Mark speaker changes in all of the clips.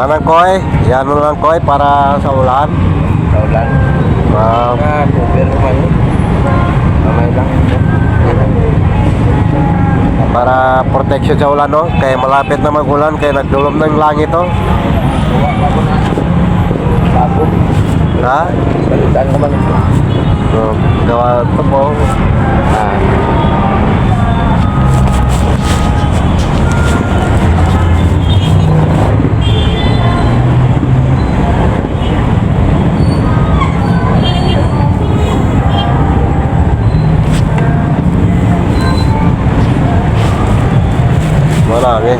Speaker 1: Anong koy? Yan mo lang koy para sa ulan.
Speaker 2: Sa ulan. Cover naman yun. Mamay lang.
Speaker 1: Para protection sa ulan, no? Kaya malapit na mag-ulan, kaya nagdulom ng langit, oh.
Speaker 2: Bago.
Speaker 1: Ha?
Speaker 2: Balitaan naman ito.
Speaker 1: So, gawa ito po. Marami.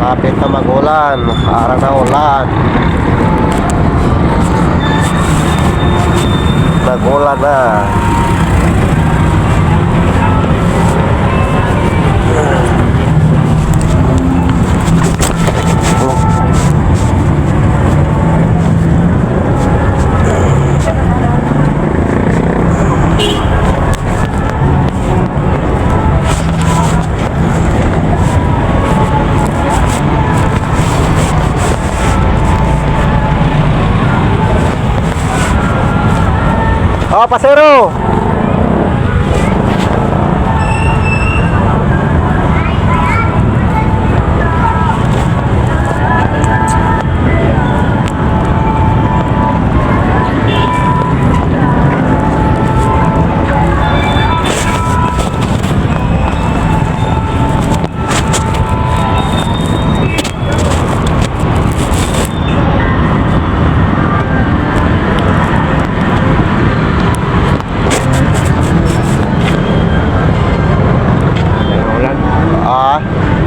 Speaker 1: Lapit na mag-ulan, araw na ulan. Nag-ulan na. Oh, pasero.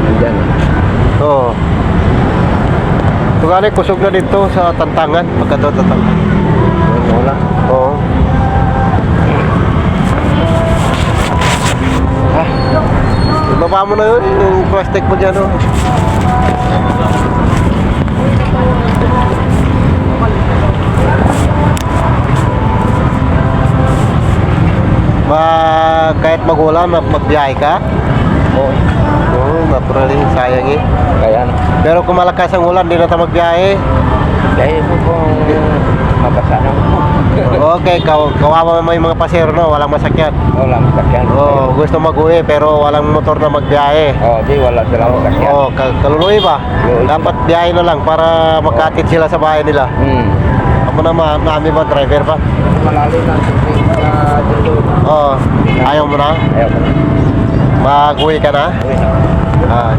Speaker 2: Nandyan.
Speaker 1: Oo. Tungali, kusog na dito sa Tantangan. Pagka doon Tantangan.
Speaker 2: Wala.
Speaker 1: Oo. Ibaba mo na yun, yung plastic mo dyan, oh. Kahit magulan, magbiyahe ka?
Speaker 2: Oo.
Speaker 1: Oo, naturally, sayang eh.
Speaker 2: Kaya
Speaker 1: Pero kung malakas ang ulan, di na tayo magbiyahe.
Speaker 2: dahil mo kung mabasa na mo.
Speaker 1: Okay, kawawa mo yung mga pasero, no? Walang masakyan.
Speaker 2: Wala masakyan.
Speaker 1: Oo, gusto mag-uwi pero walang motor na magbiyahe.
Speaker 2: Di wala silang masakyan.
Speaker 1: Oo, kaluluwi ba?
Speaker 2: Luluwi.
Speaker 1: Dapat biyahe na lang para makatid sila sa bahay nila. Ako naman, nami ba, driver ba?
Speaker 2: Malalim na dito.
Speaker 1: Oo, ayaw mo na?
Speaker 2: Ayaw ko na.
Speaker 1: Mag-uwi ka na?
Speaker 2: Uwi na.
Speaker 1: Ah.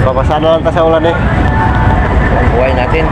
Speaker 1: Babasa na lang tayo sa ulan eh.
Speaker 2: Ang buhay natin.